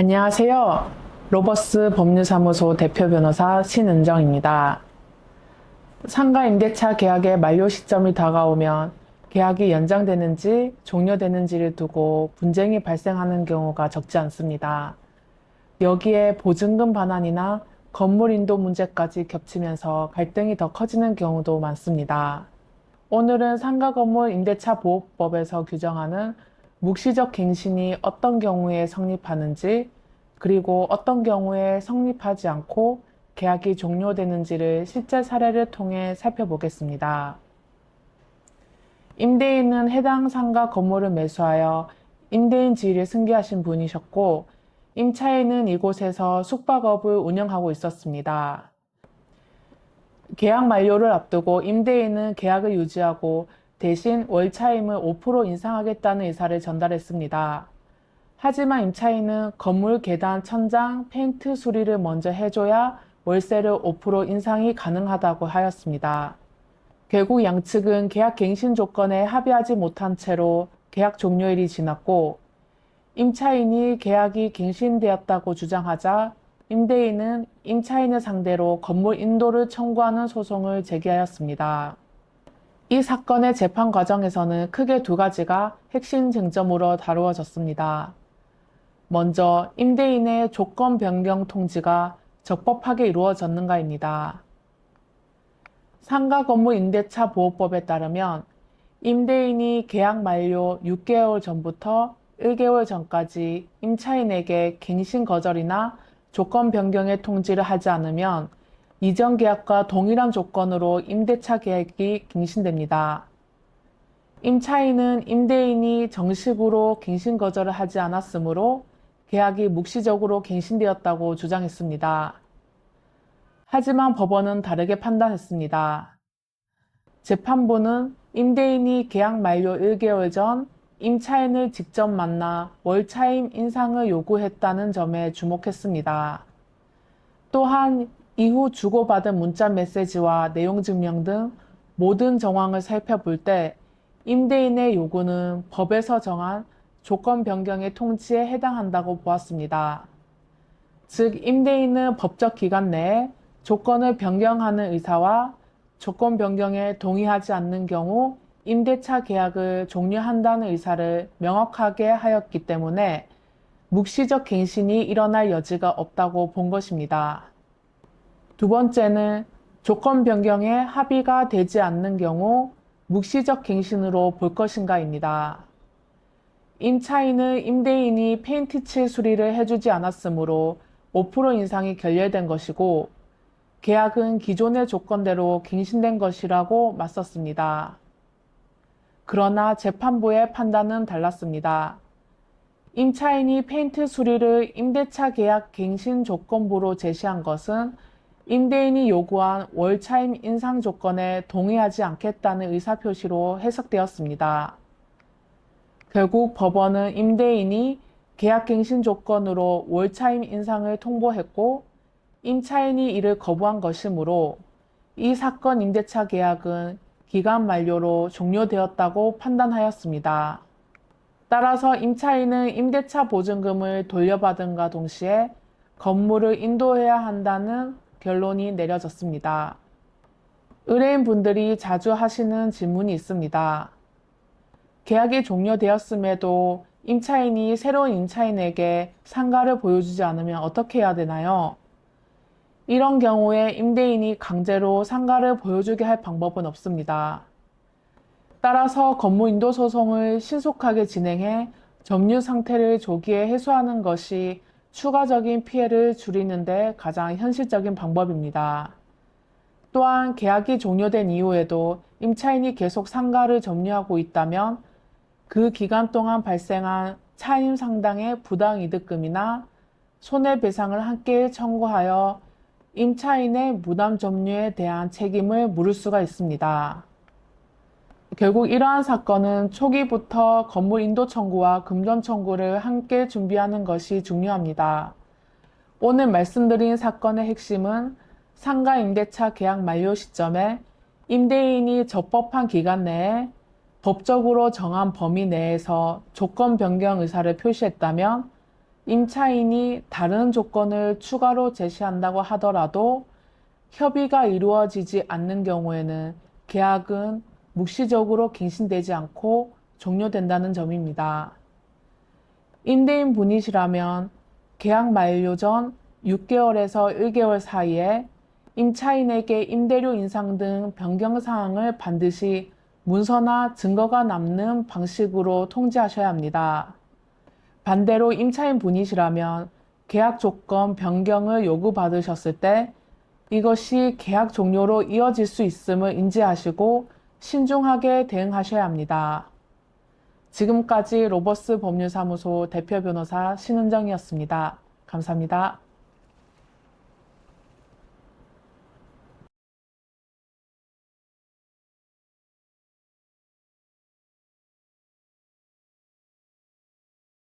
안녕하세요. 로버스 법률사무소 대표 변호사 신은정입니다. 상가 임대차 계약의 만료 시점이 다가오면 계약이 연장되는지 종료되는지를 두고 분쟁이 발생하는 경우가 적지 않습니다. 여기에 보증금 반환이나 건물 인도 문제까지 겹치면서 갈등이 더 커지는 경우도 많습니다. 오늘은 상가 건물 임대차 보호법에서 규정하는 묵시적 갱신이 어떤 경우에 성립하는지, 그리고 어떤 경우에 성립하지 않고 계약이 종료되는지를 실제 사례를 통해 살펴보겠습니다. 임대인은 해당 상가 건물을 매수하여 임대인 지위를 승계하신 분이셨고, 임차인은 이곳에서 숙박업을 운영하고 있었습니다. 계약 만료를 앞두고 임대인은 계약을 유지하고 대신 월차임을 5% 인상하겠다는 의사를 전달했습니다. 하지만 임차인은 건물 계단, 천장, 페인트 수리를 먼저 해줘야 월세를 5% 인상이 가능하다고 하였습니다. 결국 양측은 계약 갱신 조건에 합의하지 못한 채로 계약 종료일이 지났고, 임차인이 계약이 갱신되었다고 주장하자 임대인은 임차인을 상대로 건물 인도를 청구하는 소송을 제기하였습니다. 이 사건의 재판 과정에서는 크게 두 가지가 핵심 쟁점으로 다루어졌습니다. 먼저 임대인의 조건 변경 통지가 적법하게 이루어졌는가입니다. 상가 건물 임대차 보호법에 따르면 임대인이 계약 만료 6개월 전부터 1개월 전까지 임차인에게 갱신 거절이나 조건 변경의 통지를 하지 않으면 이전 계약과 동일한 조건으로 임대차 계약이 갱신됩니다. 임차인은 임대인이 정식으로 갱신 거절을 하지 않았으므로 계약이 묵시적으로 갱신되었다고 주장했습니다. 하지만 법원은 다르게 판단했습니다. 재판부는 임대인이 계약 만료 1개월 전 임차인을 직접 만나 월차임 인상을 요구했다는 점에 주목했습니다. 또한 이후 주고받은 문자 메시지와 내용 증명 등 모든 정황을 살펴볼 때 임대인의 요구는 법에서 정한 조건 변경의 통지에 해당한다고 보았습니다. 즉, 임대인은 법적 기간 내에 조건을 변경하는 의사와 조건 변경에 동의하지 않는 경우 임대차 계약을 종료한다는 의사를 명확하게 하였기 때문에 묵시적 갱신이 일어날 여지가 없다고 본 것입니다. 두 번째는 조건 변경에 합의가 되지 않는 경우 묵시적 갱신으로 볼 것인가입니다. 임차인은 임대인이 페인트 칠 수리를 해주지 않았으므로 5% 인상이 결렬된 것이고, 계약은 기존의 조건대로 갱신된 것이라고 맞섰습니다. 그러나 재판부의 판단은 달랐습니다. 임차인이 페인트 수리를 임대차 계약 갱신 조건부로 제시한 것은 임대인이 요구한 월차임 인상 조건에 동의하지 않겠다는 의사표시로 해석되었습니다. 결국 법원은 임대인이 계약 갱신 조건으로 월차임 인상을 통보했고 임차인이 이를 거부한 것이므로 이 사건 임대차 계약은 기간 만료로 종료되었다고 판단하였습니다. 따라서 임차인은 임대차 보증금을 돌려받음과 동시에 건물을 인도해야 한다는 결론이 내려졌습니다. 의뢰인분들이 자주 하시는 질문이 있습니다. 계약이 종료되었음에도 임차인이 새로운 임차인에게 상가를 보여주지 않으면 어떻게 해야 되나요? 이런 경우에 임대인이 강제로 상가를 보여주게 할 방법은 없습니다. 따라서 건물 인도 소송을 신속하게 진행해 점유 상태를 조기에 해소하는 것이 추가적인 피해를 줄이는 데 가장 현실적인 방법입니다. 또한 계약이 종료된 이후에도 임차인이 계속 상가를 점유하고 있다면 그 기간 동안 발생한 차임 상당의 부당이득금이나 손해배상을 함께 청구하여 임차인의 무단 점유에 대한 책임을 물을 수가 있습니다. 결국 이러한 사건은 초기부터 건물 인도 청구와 금전 청구를 함께 준비하는 것이 중요합니다. 오늘 말씀드린 사건의 핵심은 상가 임대차 계약 만료 시점에 임대인이 적법한 기간 내에 법적으로 정한 범위 내에서 조건 변경 의사를 표시했다면 임차인이 다른 조건을 추가로 제시한다고 하더라도 협의가 이루어지지 않는 경우에는 계약은 묵시적으로 갱신되지 않고 종료된다는 점입니다. 임대인 분이시라면 계약 만료 전 6개월에서 1개월 사이에 임차인에게 임대료 인상 등 변경 사항을 반드시 문서나 증거가 남는 방식으로 통지하셔야 합니다. 반대로 임차인 분이시라면 계약 조건 변경을 요구받으셨을 때 이것이 계약 종료로 이어질 수 있음을 인지하시고 신중하게 대응하셔야 합니다. 지금까지 로버스 법률사무소 대표 변호사 신은정이었습니다. 감사합니다.